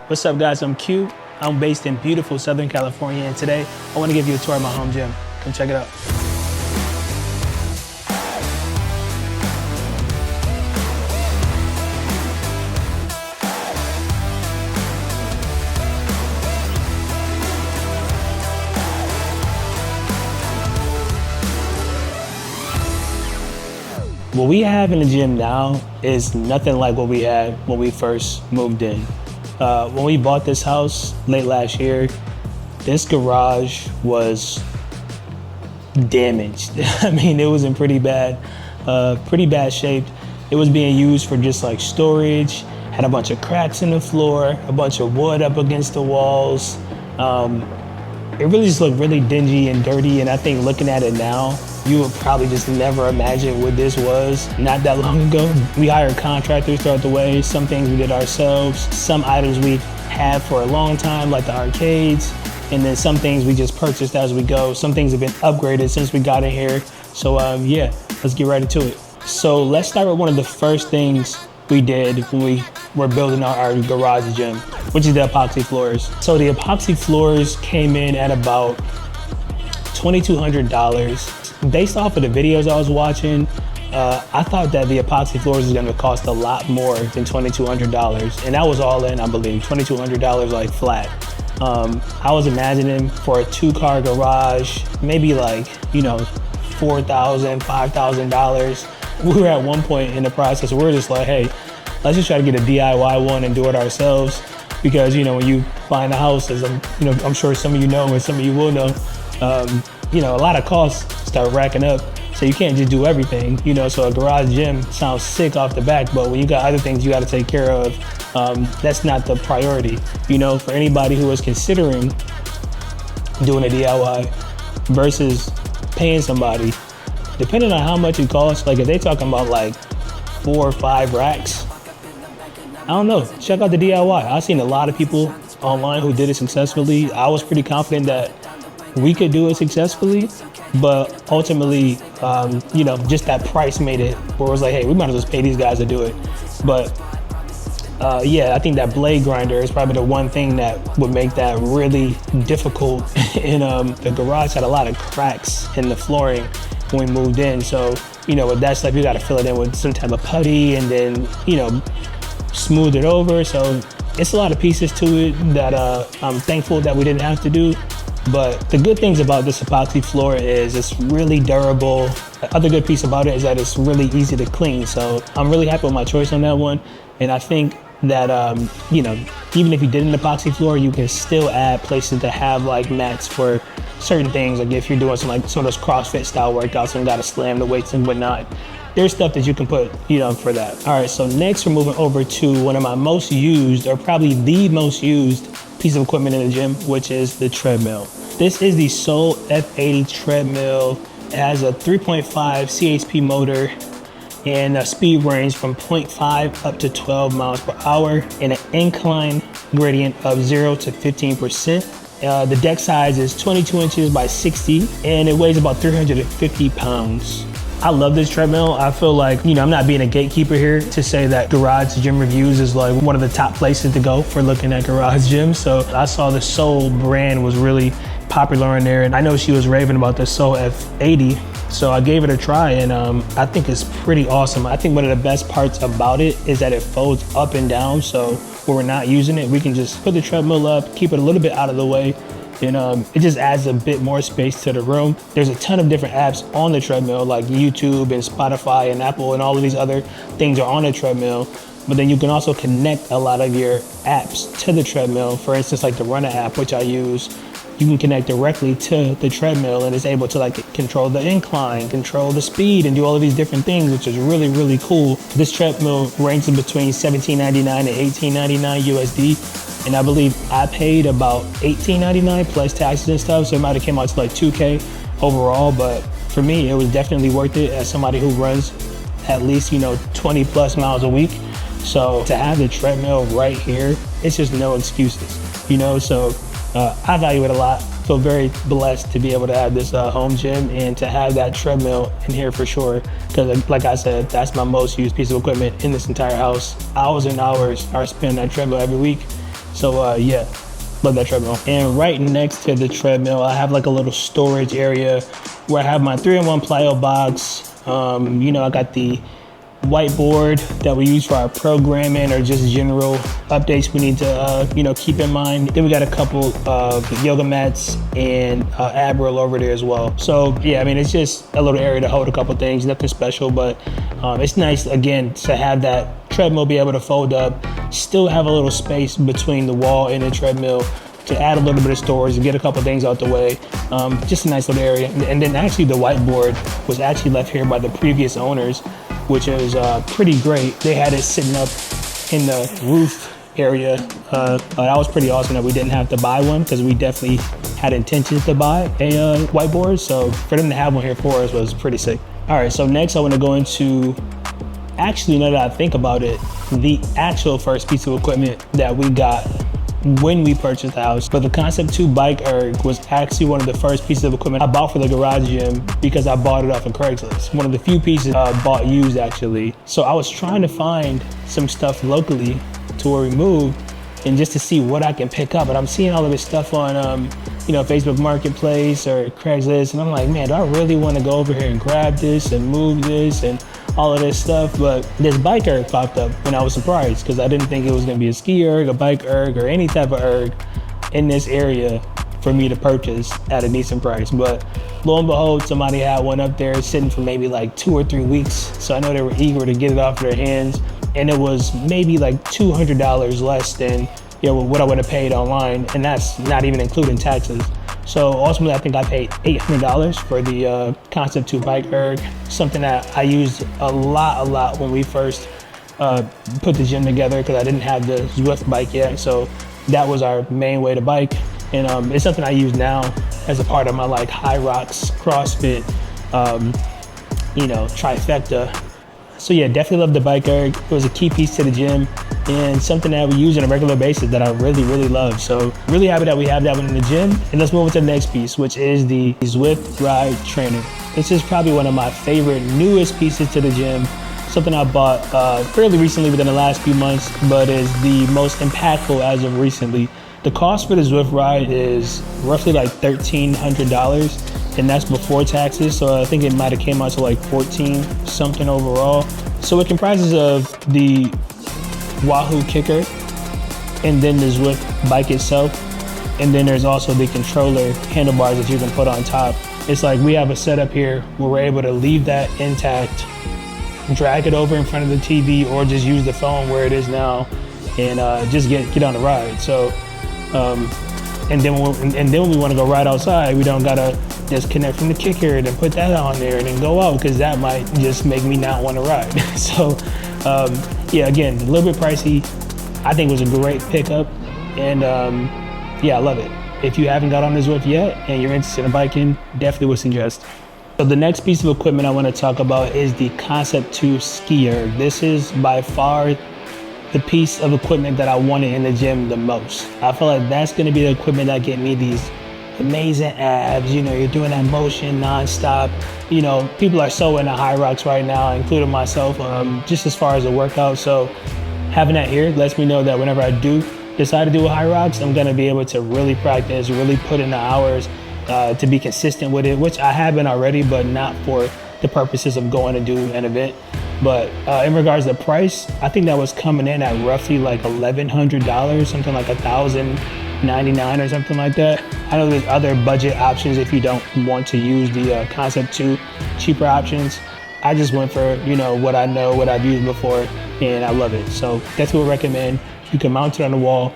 What's up guys, I'm Q. I'm based in beautiful Southern California, and today I want to give you a tour of my home gym. Come check it out. What we have in the gym now is nothing like what we had when we first moved in. When we bought this house late last year, this garage was damaged. I mean, it was in pretty bad shape. It was being used for just like storage, had a bunch of cracks in the floor, a bunch of wood up against the walls. It really just looked really dingy and dirty, and I think looking at it now, you would probably just never imagine what this was not that long ago. We hired contractors throughout the way. Some things we did ourselves. Some items we had for a long time, like the arcades. And then some things we just purchased as we go. Some things have been upgraded since we got in here. So yeah, let's get right into it. So let's start with one of the first things we did when we were building our garage gym, which is the epoxy floors. So the epoxy floors came in at about $2,200. Based off of the videos I was watching, I thought that the epoxy floors was gonna cost a lot more than $2,200. And that was all in, I believe, $2,200 like flat. I was imagining for a 2-car garage, maybe like, you know, $4,000, $5,000. We were at one point in the process where we were just like, hey, let's just try to get a DIY one and do it ourselves. Because, you know, when you find a house, as I'm sure some of you know and some of you will know, you know, a lot of costs start racking up, so you can't just do everything, you know. So a garage gym sounds sick off the back, but when you got other things you got to take care of, that's not the priority, you know. For anybody who is considering doing a DIY versus paying somebody, depending on how much it costs, like if they talking about like 4 or 5 racks, I don't know, check out the DIY. I've seen a lot of people online who did it successfully. I was pretty confident that we could do it successfully, but ultimately, you know, just that price made it where it was like, hey, we might as well just pay these guys to do it. But yeah, I think that blade grinder is probably the one thing that would make that really difficult. And the garage had a lot of cracks in the flooring when we moved in. So, you know, with that stuff, you got to fill it in with some type of putty and then, you know, smooth it over. So it's a lot of pieces to it that I'm thankful that we didn't have to do. But the good things about this epoxy floor is it's really durable. The other good piece about it is that it's really easy to clean. So I'm really happy with my choice on that one. And I think that, you know, even if you did an epoxy floor, you can still add places to have like mats for certain things. Like if you're doing some of those CrossFit style workouts and gotta slam the weights and whatnot, there's stuff that you can put, you know, for that. All right, so next we're moving over to one of my most used, or probably the most used piece of equipment in the gym, which is the treadmill. This is the Soul F80 treadmill. It has a 3.5 CHP motor and a speed range from 0.5 up to 12 miles per hour and an incline gradient of 0 to 15%. The deck size is 22 inches by 60 and it weighs about 350 pounds. I love this treadmill. I feel like, you know, I'm not being a gatekeeper here to say that Garage Gym Reviews is like one of the top places to go for looking at garage gyms. So I saw the Soul brand was really popular in there, and I know she was raving about the Soul F80. So I gave it a try, and I think it's pretty awesome. I think one of the best parts about it is that it folds up and down. So when we're not using it, we can just put the treadmill up, keep it a little bit out of the way, and it just adds a bit more space to the room. There's a ton of different apps on the treadmill, like YouTube and Spotify and Apple and all of these other things are on the treadmill. But then you can also connect a lot of your apps to the treadmill. For instance, like the Runner app, which I use, you can connect directly to the treadmill and it's able to like control the incline, control the speed, and do all of these different things, which is really, really cool. This treadmill ranges between $17.99 and $18.99 USD. And I believe I paid about $18.99 plus taxes and stuff. So it might've came out to like $2K overall. But for me, it was definitely worth it as somebody who runs at least, you know, 20 plus miles a week. So to have the treadmill right here, it's just no excuses, you know? So I value it a lot. Feel very blessed to be able to have this home gym and to have that treadmill in here for sure. Because like I said, that's my most used piece of equipment in this entire house. Hours and hours are spent on that treadmill every week. So yeah, love that treadmill. And right next to the treadmill, I have like a little storage area where I have my 3-in-1 plyo box. You know, I got the whiteboard that we use for our programming or just general updates we need to you know, keep in mind. Then we got a couple of yoga mats and ab roll over there as well. So yeah, I mean, it's just a little area to hold a couple things, nothing special, but it's nice again to have that treadmill be able to fold up, still have a little space between the wall and the treadmill to add a little bit of storage and get a couple things out the way. Just a nice little area. And then actually the whiteboard was actually left here by the previous owners, which is pretty great. They had it sitting up in the roof area. That was pretty awesome that we didn't have to buy one, because we definitely had intentions to buy a whiteboard. So for them to have one here for us was pretty sick. All right, so next I want to go into, actually, now that I think about it, the actual first piece of equipment that we got when we purchased the house. But the Concept 2 BikeErg was actually one of the first pieces of equipment I bought for the garage gym, because I bought it off of Craigslist. One of the few pieces I bought used, actually. So I was trying to find some stuff locally to where we moved, and just to see what I can pick up. And I'm seeing all of this stuff on you know, Facebook Marketplace or Craigslist, and I'm like, man, do I really want to go over here and grab this and move this and all of this stuff? But this BikeErg popped up, and I was surprised, because I didn't think it was going to be a SkiErg, a BikeErg, or any type of erg in this area for me to purchase at a decent price. But lo and behold, somebody had one up there sitting for maybe like 2 or 3 weeks. So I know they were eager to get it off their hands, and it was maybe like $200 less than, you know, what I would have paid online, and that's not even including taxes. So ultimately, I think I paid $800 for the Concept 2 BikeErg, something that I used a lot when we first put the gym together, because I didn't have the Zwift bike yet. So that was our main way to bike, and it's something I use now as a part of my like High Rocks CrossFit, you know, trifecta. So yeah, definitely love the BikeErg. It was a key piece to the gym, and something that we use on a regular basis that I really love. So really happy that we have that one in the gym. And let's move on to the next piece, which is the Zwift Ride Trainer. This is probably one of my favorite newest pieces to the gym. Something I bought fairly recently, within the last few months, but is the most impactful as of recently. The cost for the Zwift Ride is roughly like $1,300, and that's before taxes. So I think it might have came out to like 14 something overall. So it comprises of the Wahoo kicker, and then the Zwift bike itself, and then there's also the controller handlebars that you can put on top. It's like we have a setup here where we're able to leave that intact, drag it over in front of the TV, or just use the phone where it is now, and just get on the ride. So and then when we want to go ride outside, we don't gotta just connect from the kicker and then put that on there and then go out, because that might just make me not want to ride. So yeah, again, a little bit pricey. I think it was a great pickup, and yeah, I love it. If you haven't got on the Zwift yet and you're interested in biking, definitely would suggest. So the next piece of equipment I want to talk about is the Concept 2 SkiErg. This is by far the piece of equipment that I wanted in the gym the most. I feel like that's going to be the equipment that get me these amazing abs. You know, you're doing that motion nonstop. You know, people are so into High Rocks right now, including myself, just as far as a workout. So having that here lets me know that whenever I do decide to do a High Rocks, I'm going to be able to really practice, really put in the hours to be consistent with it, which I have been already, but not for the purposes of going to do an event. But in regards to price, I think that was coming in at roughly like $1,100, something like $1,099 or something like that. I know there's other budget options if you don't want to use the Concept 2 cheaper options. I just went for, you know, what I know, what I've used before, and I love it. So that's what I recommend. You can mount it on the wall.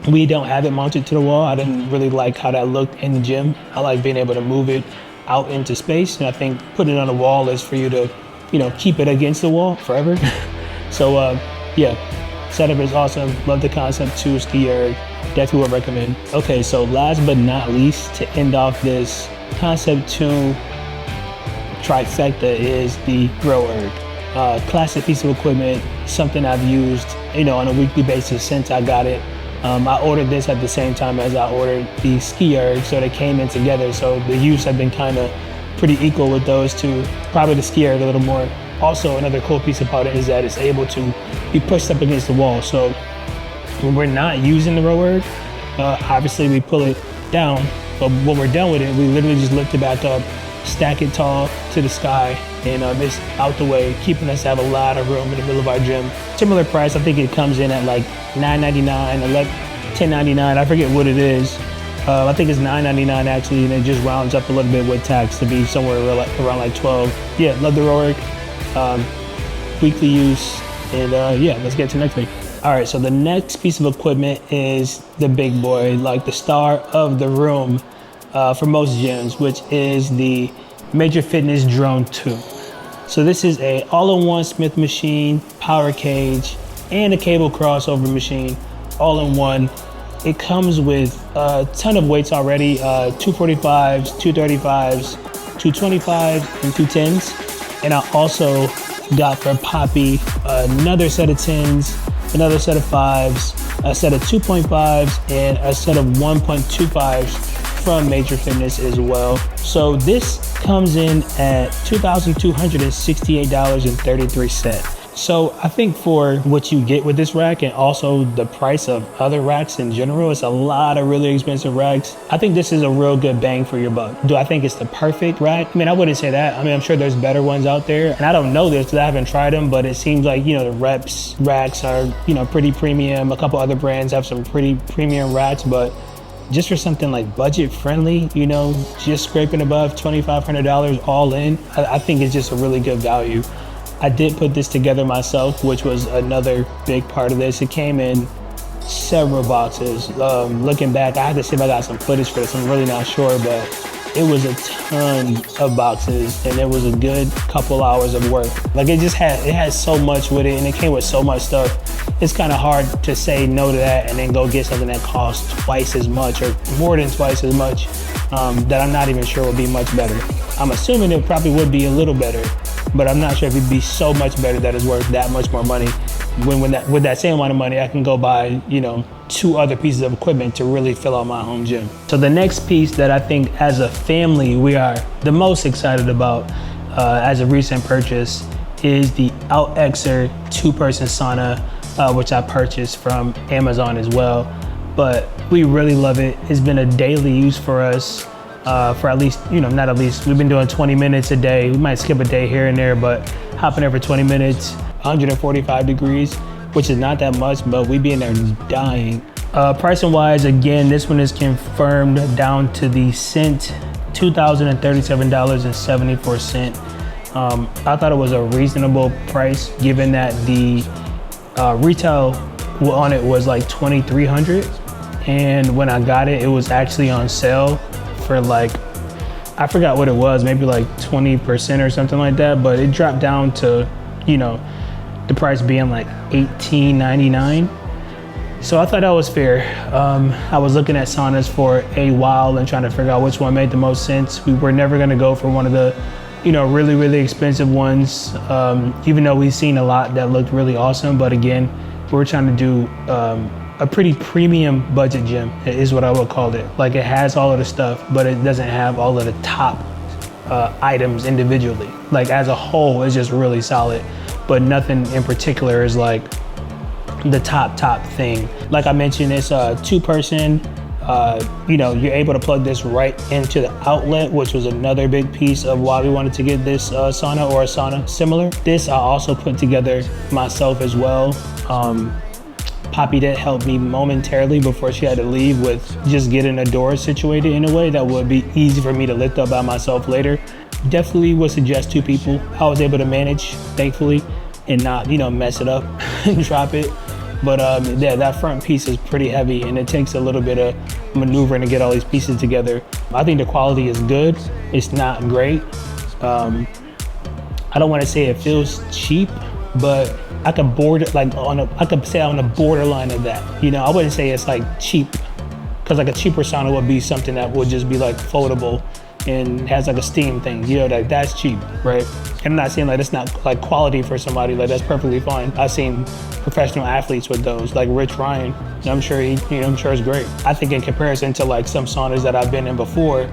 We don't have it mounted to the wall. I didn't really like how that looked in the gym. I like being able to move it out into space, and I think putting it on the wall is for you to, you know, keep it against the wall forever. So yeah, setup is awesome. Love the Concept 2 SkiErg. Definitely would recommend. Okay, so last but not least, to end off this Concept 2 trifecta is the RowErg. Classic piece of equipment, something I've used, you know, on a weekly basis since I got it. I ordered this at the same time as I ordered the SkiErg, so they came in together. So the use have been kind of pretty equal with those two. Probably the SkiErg a little more. Also, another cool piece about it is that it's able to be pushed up against the wall. So When we're not using the RowErg, obviously we pull it down, but when we're done with it, we literally just lift it back up, stack it tall to the sky, and it's out the way, keeping us to have a lot of room in the middle of our gym. Similar price, I think it comes in at like $9.99, $10.99, I forget what it is. I think it's $9.99 actually, and it just rounds up a little bit with tax to be somewhere around like 12. Yeah, love the RowErg, weekly use, and yeah, let's get to the next thing. All right, so the next piece of equipment is the big boy, like the star of the room for most gyms, which is the Major Fitness Drone 2. So this is a all-in-one Smith machine, power cage, and a cable crossover machine, all in one. It comes with a ton of weights already, 245s, 235s, 225s, and 210s. And I also got for Poppy another set of 10s, another set of 5s, a set of 2.5s, and a set of 1.25s from Major Fitness as well. So this comes in at $2,268.33. So I think for what you get with this rack and also the price of other racks in general, it's a lot of really expensive racks. I think this is a real good bang for your buck. Do I think it's the perfect rack? I mean, I wouldn't say that. I mean, I'm sure there's better ones out there. And I don't know this because I haven't tried them, but it seems like, you know, the Reps racks are, you know, pretty premium. A couple other brands have some pretty premium racks, but just for something like budget friendly, you know, just scraping above $2,500 all in, I think it's just a really good value. I did put this together myself, which was another big part of this. It came in several boxes. Looking back, I had to see if I got some footage for this. I'm really not sure, but it was a ton of boxes and it was a good couple hours of work. Like it has so much with it and it came with so much stuff. It's kind of hard to say no to that and then go get something that costs twice as much or more than twice as much that I'm not even sure would be much better. I'm assuming it probably would be a little better, but I'm not sure if it'd be so much better that it's worth that much more money. With that same amount of money, I can go buy, you know, 2 other pieces of equipment to really fill out my home gym. So the next piece that I think as a family we are the most excited about as a recent purchase is the OutXer 2-person sauna, which I purchased from Amazon as well. But we really love it. It's been a daily use for us. For at least, you know, not at least, we've been doing 20 minutes a day. We might skip a day here and there, but hopping there for 20 minutes, 145 degrees, which is not that much, but we be in there dying. Pricing wise, again, this one is confirmed down to the cent, $2,037.74. I thought it was a reasonable price given that the retail on it was like $2,300. And when I got it, it was actually on sale for like, I forgot what it was, maybe like 20% or something like that, but it dropped down to, you know, the price being like $18.99. So I thought that was fair. I was looking at saunas for a while and trying to figure out which one made the most sense. We were never gonna go for one of the, you know, really, really expensive ones, even though we've seen a lot that looked really awesome. But again, we're trying to do a pretty premium budget gym is what I would call it. Like it has all of the stuff, but it doesn't have all of the top items individually. Like as a whole, it's just really solid, but nothing in particular is like the top thing. Like I mentioned, it's a 2-person, you know, you're able to plug this right into the outlet, which was another big piece of why we wanted to get this sauna or a sauna similar. This I also put together myself as well. Poppy did help me momentarily before she had to leave with just getting a door situated in a way that would be easy for me to lift up by myself later. Definitely would suggest 2 people. I was able to manage, thankfully, and not, you know, mess it up and drop it. But yeah, that front piece is pretty heavy and it takes a little bit of maneuvering to get all these pieces together. I think the quality is good. It's not great. I don't want to say it feels cheap, but I could I could say on the borderline of that. You know, I wouldn't say it's like cheap, because like a cheaper sauna would be something that would just be like foldable and has like a steam thing, you know, like that's cheap, right? And I'm not saying like it's not like quality for somebody, like that's perfectly fine. I've seen professional athletes with those, like Rich Ryan, and I'm sure he, you know, I'm sure it's great. I think in comparison to like some saunas that I've been in before,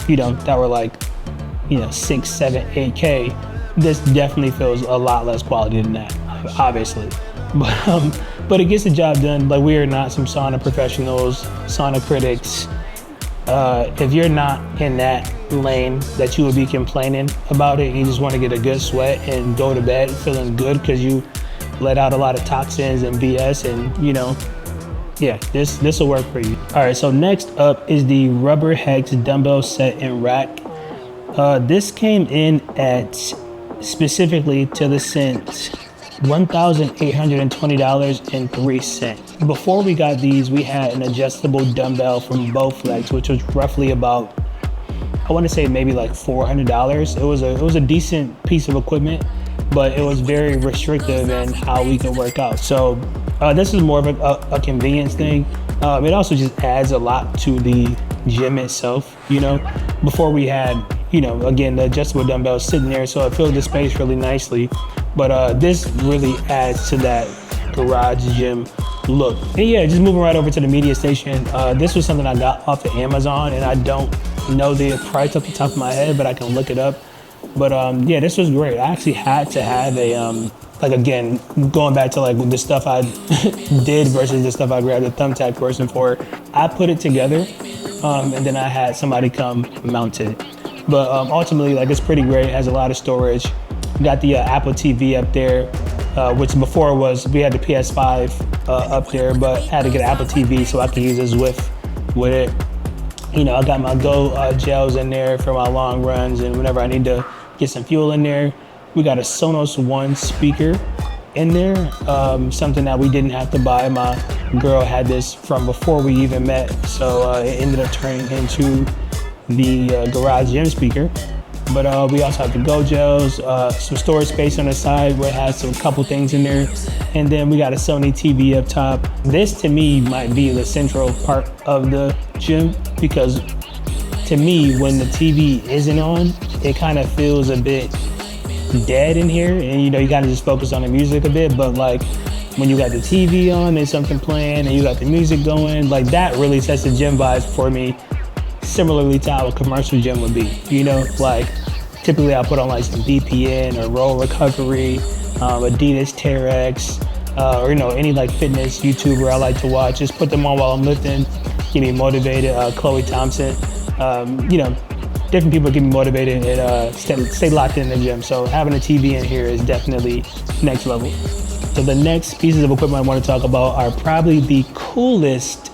you know, that were like, you know, 6, 7, 8K, this definitely feels a lot less quality than that, obviously. but it gets the job done. Like, we are not some sauna professionals, sauna critics. If you're not in that lane that you would be complaining about it, you just want to get a good sweat and go to bed feeling good because you let out a lot of toxins and BS, and you know, yeah, this will work for you. All right, so next up is the Rubber Hex dumbbell set and rack. This came in at, specifically to the cent, $1,820.03. Before we got these, we had an adjustable dumbbell from Bowflex, which was roughly about, I want to say maybe like $400. It was a decent piece of equipment, but it was very restrictive in how we could work out. So this is more of a convenience thing. It also just adds a lot to the gym itself. You know, before we had, you know, again, the adjustable dumbbells sitting there, so it filled the space really nicely. But this really adds to that garage gym look. And yeah, just moving right over to the media station. This was something I got off of Amazon, and I don't know the price off the top of my head, but I can look it up. But yeah, this was great. I actually had to have a, like, again, going back to like the stuff I did versus the stuff I grabbed a thumbtack person for, I put it together, and then I had somebody come mount it. But ultimately, like, it's pretty great. It has a lot of storage. We got the Apple TV up there, which before was, we had the PS5 up there, but had to get an Apple TV so I could use a Zwift with it. You know, I got my Go gels in there for my long runs and whenever I need to get some fuel in there. We got a Sonos One speaker in there, something that we didn't have to buy. My girl had this from before we even met, so it ended up turning into the garage gym speaker. But we also have the Go gels, some storage space on the side where it has a couple things in there. And then we got a Sony TV up top. This to me might be the central part of the gym, because to me, when the TV isn't on, it kind of feels a bit dead in here. And you know, you gotta just focus on the music a bit. But like, when you got the TV on, there's something playing and you got the music going, like that really sets the gym vibes for me. Similarly to how a commercial gym would be, you know, like typically I'll put on like some BPN or Roll Recovery, Adidas Terex, or you know, any like fitness YouTuber I like to watch. Just put them on while I'm lifting, get me motivated. Chloe Thompson, you know, different people get me motivated and stay locked in the gym. So having a TV in here is definitely next level. So the next pieces of equipment I want to talk about are probably the coolest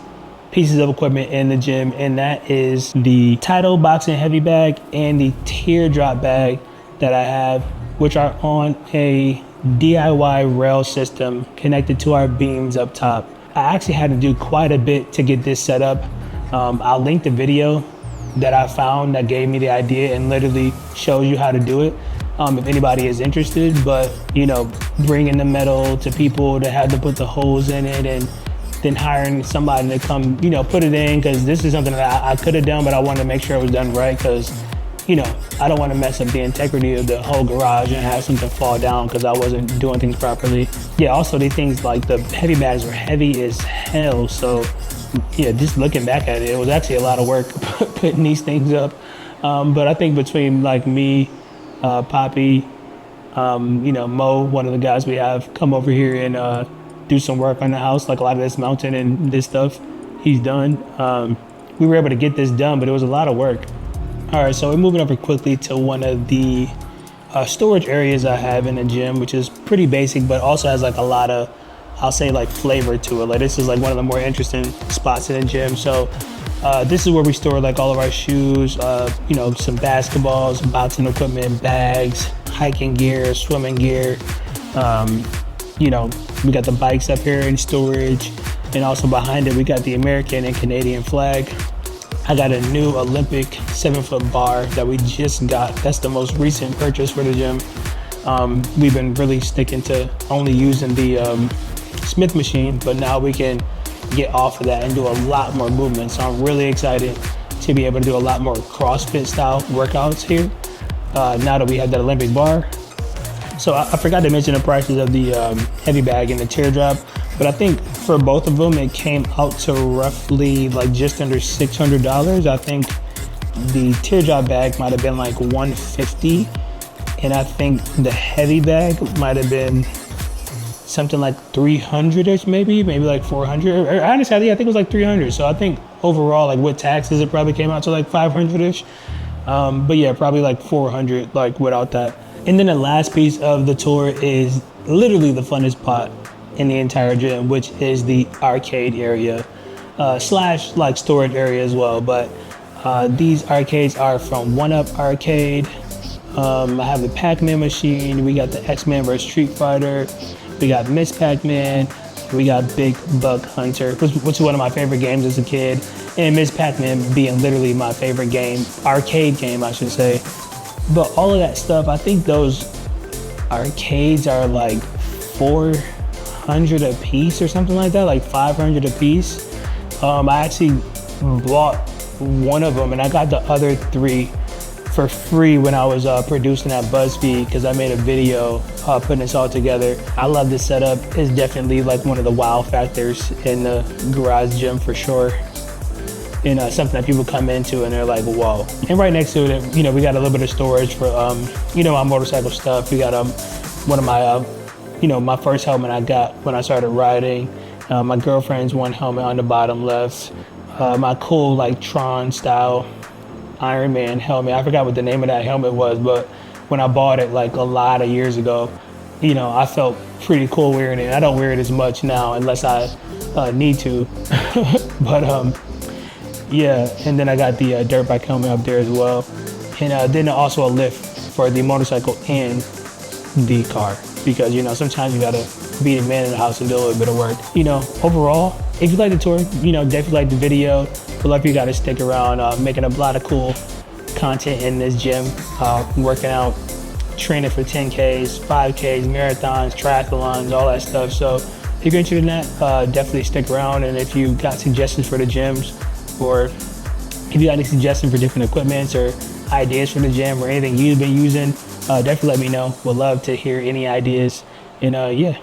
pieces of equipment in the gym, and that is the Tidal boxing heavy bag and the teardrop bag that I have, which are on a DIY rail system connected to our beams up top. I actually had to do quite a bit to get this set up. I'll link the video that I found that gave me the idea and literally shows you how to do it, if anybody is interested. But you know, bringing the metal to people to have to put the holes in it, and then hiring somebody to come, you know, put it in, because this is something that I could have done, but I wanted to make sure it was done right, because, you know, I don't want to mess up the integrity of the whole garage and have something fall down because I wasn't doing things properly. Yeah, also these things, like the heavy bags, were heavy as hell, so yeah, just looking back at it, it was actually a lot of work putting these things up. But I think between like me, Poppy, you know, Mo, one of the guys we have come over here and do some work on the house, like a lot of this mounting and this stuff he's done. We were able to get this done, but it was a lot of work. All right, so we're moving over quickly to one of the storage areas I have in the gym, which is pretty basic, but also has like a lot of, I'll say, like flavor to it. Like this is like one of the more interesting spots in the gym. So this is where we store like all of our shoes, you know, some basketballs, boxing equipment, bags, hiking gear, swimming gear. You know, we got the bikes up here in storage, and also behind it we got the American and Canadian flag. I got a new Olympic 7-foot bar that we just got. That's the most recent purchase for the gym. We've been really sticking to only using the Smith machine, but now we can get off of that and do a lot more movement. So I'm really excited to be able to do a lot more CrossFit style workouts here now that we have that Olympic bar. So I forgot to mention the prices of the heavy bag and the teardrop, but I think for both of them it came out to roughly like just under $600. I think the teardrop bag might have been like $150, and I think the heavy bag might have been something like 300-ish, maybe like 400. Or honestly, I think it was like 300. So I think overall, like with taxes, it probably came out to like 500-ish. But yeah, probably like 400, like without that. And then the last piece of the tour is literally the funnest part in the entire gym, which is the arcade area, slash like storage area as well. But these arcades are from 1UP Arcade. I have the Pac-Man machine. We got the X-Men vs. Street Fighter. We got Miss Pac-Man. We got Big Buck Hunter, which is one of my favorite games as a kid. And Miss Pac-Man being literally my favorite game, arcade game, I should say. But all of that stuff, I think those arcades are like 400 a piece or something like that, like 500 a piece. I actually bought one of them and I got the other 3 for free when I was producing at BuzzFeed, because I made a video putting this all together. I love this setup. It's definitely like one of the wow factors in the garage gym for sure. And something that people come into and they're like, whoa. And right next to it, you know, we got a little bit of storage for, you know, my motorcycle stuff. We got one of my, you know, my first helmet I got when I started riding. My girlfriend's one helmet on the bottom left. My cool like Tron style Iron Man helmet. I forgot what the name of that helmet was, but when I bought it like a lot of years ago, you know, I felt pretty cool wearing it. I don't wear it as much now unless I need to. But yeah, and then I got the dirt bike helmet up there as well. And then also a lift for the motorcycle and the car, because, you know, sometimes you gotta be the man in the house and do a little bit of work. You know, overall, if you like the tour, you know, definitely like the video. But like, you gotta stick around, making a lot of cool content in this gym, working out, training for 10Ks, 5Ks, marathons, triathlons, all that stuff. So if you're interested in that, definitely stick around. And if you got suggestions for the gyms, or if you got any suggestions for different equipments or ideas for the gym or anything you've been using, definitely let me know. Would love to hear any ideas. And yeah.